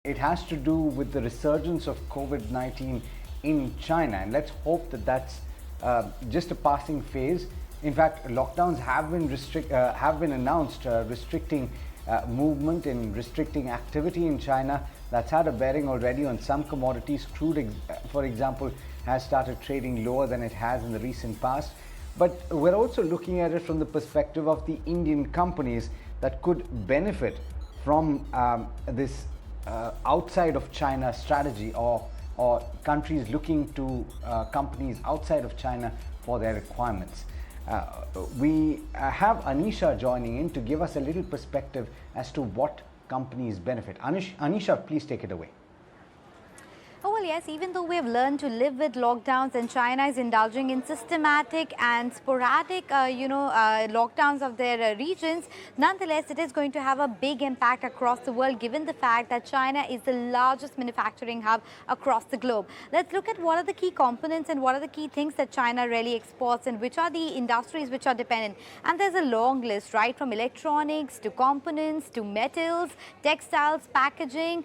it has to do with the resurgence of COVID-19 in China, and let's hope that that's just a passing phase. In fact, lockdowns have been announced, restricting movement and restricting activity in China. That's had a bearing already on some commodities. Crude, for example, has started trading lower than it has in the recent past. But we're also looking at it from the perspective of the Indian companies that could benefit from this outside of China strategy, or countries looking to companies outside of China for their requirements. We have Anisha joining in to give us a little perspective as to what companies benefit. Anisha, please take it away. Oh, well, yes, even though we have learned to live with lockdowns and China is indulging in systematic and sporadic, lockdowns of their regions, nonetheless, it is going to have a big impact across the world, given the fact that China is the largest manufacturing hub across the globe. Let's look at what are the key components and what are the key things that China really exports and which are the industries which are dependent. And there's a long list, right, from electronics to components to metals, textiles, packaging,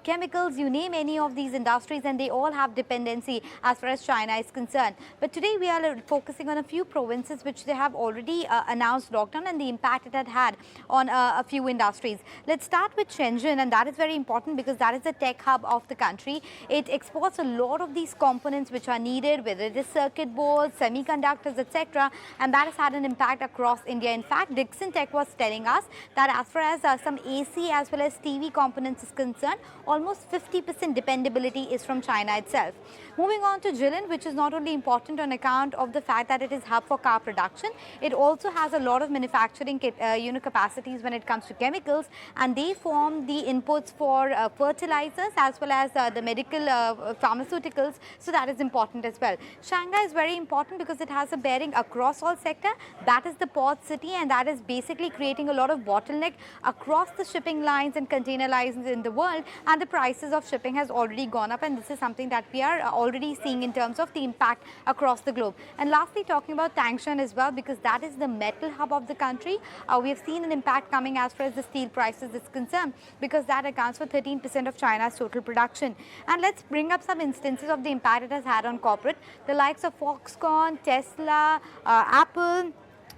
chemicals, you name any of these industries, and they all have dependency as far as China is concerned. But today we are focusing on a few provinces which they have already announced lockdown and the impact it had on a few industries. Let's start with Shenzhen, and that is very important because that is the tech hub of the country. It exports a lot of these components which are needed, whether it is circuit boards, semiconductors, etc., and that has had an impact across India. In fact, Dixon Tech was telling us that as far as some AC as well as TV components is concerned, almost 50% dependability is from China itself. Moving on to Jilin, which is not only important on account of the fact that it is hub for car production, it also has a lot of manufacturing capacities when it comes to chemicals, and they form the inputs for fertilizers as well as the medical pharmaceuticals, so that is important as well. Shanghai is very important because it has a bearing across all sector. That is the port city, and that is basically creating a lot of bottleneck across the shipping lines and container lines in the world, and the prices of shipping has already gone up, and this is something that we are already seeing in terms of the impact across the globe. And lastly, talking about Tangshan as well, because that is the metal hub of the country, we have seen an impact coming as far as the steel prices is concerned, because that accounts for 13% of China's total production. And let's bring up some instances of the impact it has had on corporate. The likes of Foxconn, Tesla, Apple,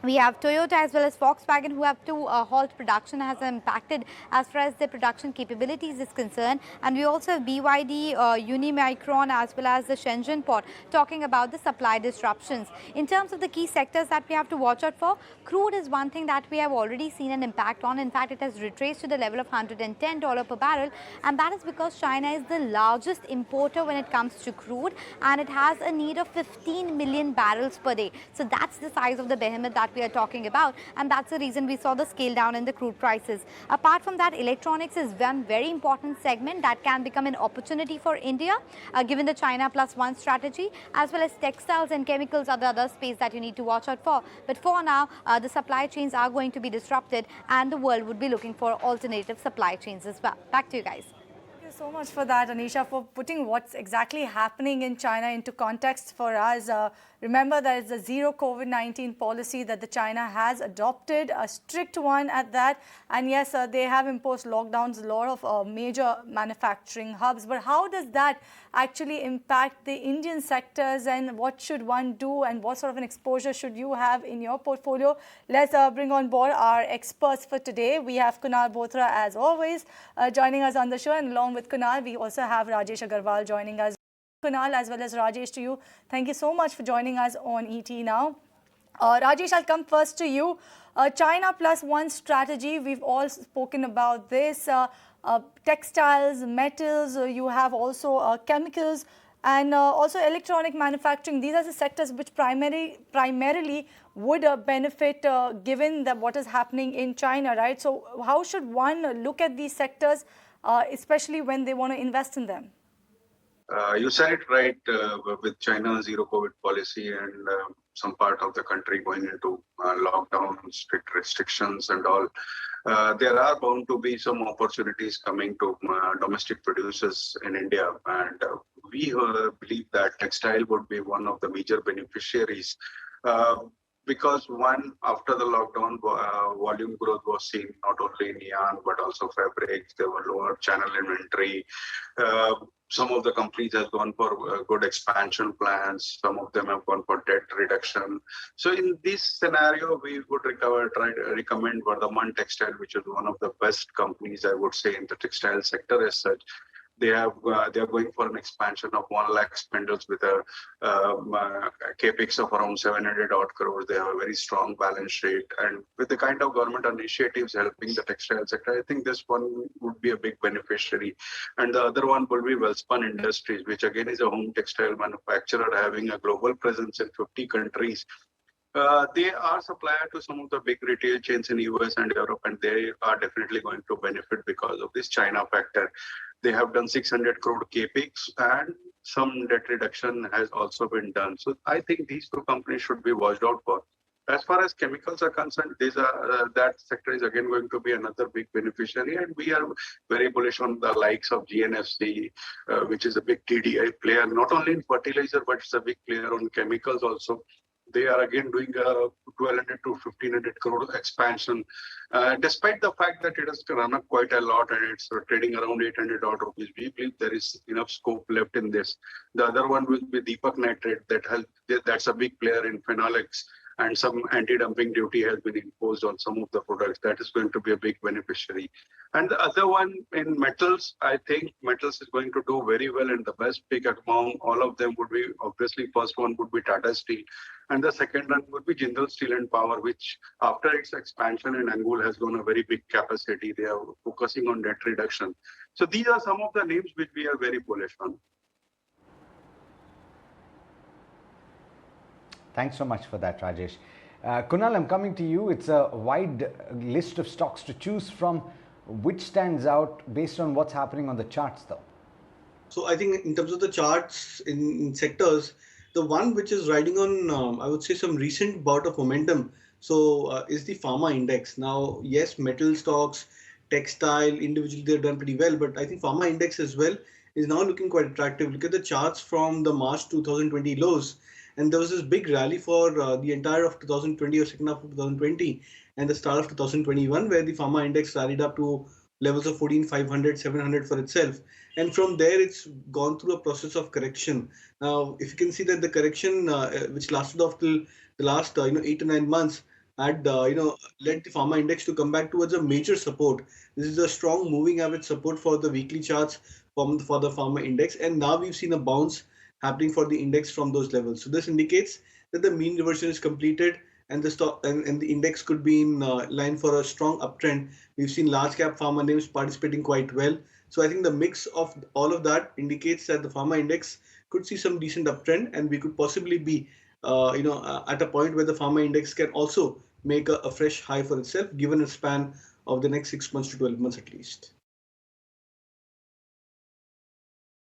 we have Toyota as well as Volkswagen, who have to halt production, has impacted as far as their production capabilities is concerned. And we also have BYD, Unimicron as well as the Shenzhen port talking about the supply disruptions. In terms of the key sectors that we have to watch out for, crude is one thing that we have already seen an impact on. In fact, it has retraced to the level of $110 per barrel, and that is because China is the largest importer when it comes to crude, and it has a need of 15 million barrels per day. So that's the size of the behemoth that we are talking about, and that's the reason we saw the scale down in the crude prices. Apart from that, electronics is one very important segment that can become an opportunity for India, given the China plus one strategy, as well as textiles and chemicals are the other space that you need to watch out for. But for now, the supply chains are going to be disrupted, and the world would be looking for alternative supply chains as well. Back to you guys. Thank you so much for that, Anisha, for putting what's exactly happening in China into context for us. Remember, there is a zero COVID-19 policy that the China has adopted, a strict one at that. And yes, they have imposed lockdowns, a lot of major manufacturing hubs. But how does that actually impact the Indian sectors, and what should one do, and what sort of an exposure should you have in your portfolio? Let's bring on board our experts for today. We have Kunal Bothra, as always, joining us on the show. And along with Kunal, we also have Rajesh Agarwal joining us. Kunal as well as Rajesh, to you, thank you so much for joining us on ET Now. Rajesh, I'll come first to you. China plus one strategy, we've all spoken about this. Textiles, metals, you have also chemicals, and also electronic manufacturing. These are the sectors which primarily would benefit given that what is happening in China, right? So how should one look at these sectors, especially when they want to invest in them? You said it right, with China's zero COVID policy and some part of the country going into lockdown, strict restrictions and all. There are bound to be some opportunities coming to domestic producers in India, and we believe that textile would be one of the major beneficiaries. because one, after the lockdown, volume growth was seen not only in yarn but also fabrics. There were lower channel inventory. Uh, some of the companies have gone for good expansion plans. Some of them have gone for debt reduction. So in this scenario, we would try to recommend Vardhaman Textile, which is one of the best companies, I would say, in the textile sector as such. They are going for an expansion of 1 lakh spindles with a capex of around 700 odd crores. They have a very strong balance sheet, and with the kind of government initiatives helping the textile sector, I think this one would be a big beneficiary. And the other one will be Welspun Industries, which again is a home textile manufacturer having a global presence in 50 countries. They are supplier to some of the big retail chains in US and Europe, and they are definitely going to benefit because of this China factor. They have done 600 crore capex, and some debt reduction has also been done. So I think these two companies should be watched out for. As far as chemicals are concerned, these are that sector is again going to be another big beneficiary, and we are very bullish on the likes of GNFC, which is a big TDI player, not only in fertilizer but it's a big player on chemicals also. They are again doing a 1,200 to 1,500 crore expansion, despite the fact that it has run up quite a lot and it's trading around 800 odd rupees. We believe there is enough scope left in this. The other one will be Deepak Nitrate, that's a big player in phenolics, and some anti-dumping duty has been imposed on some of the products. That is going to be a big beneficiary. And the other one in metals, I think metals is going to do very well, and the best pick among all of them would be, obviously, first one would be Tata Steel, and the second one would be Jindal Steel and Power, which after its expansion in Angul has gone a very big capacity. They are focusing on debt reduction. So these are some of the names which we are very bullish on. Thanks so much for that, Rajesh. Kunal, I'm coming to you. It's a wide list of stocks to choose from. Which stands out based on what's happening on the charts, though? So I think in terms of the charts in sectors, the one which is riding on, I would say, some recent bout of momentum. So is the pharma index. Now, yes, metal stocks, textile, individually they've done pretty well, but I think pharma index as well is now looking quite attractive. Look at the charts from the March 2020 lows, and there was this big rally for the entire of 2020 or second half of 2020 and the start of 2021, where the pharma index rallied up to levels of 14,500, 700 for itself. And from there, it's gone through a process of correction. Now, if you can see that the correction, which lasted off till the last 8 to 9 months, had led the pharma index to come back towards a major support. This is a strong moving average support for the weekly charts for the pharma index, and now we've seen a bounce happening for the index from those levels. So this indicates that the mean reversion is completed, and the stock and the index could be in line for a strong uptrend. We've seen large cap pharma names participating quite well. So I think the mix of all of that indicates that the pharma index could see some decent uptrend, and we could possibly be at a point where the pharma index can also make a fresh high for itself, given a span of the next 6 months to 12 months at least.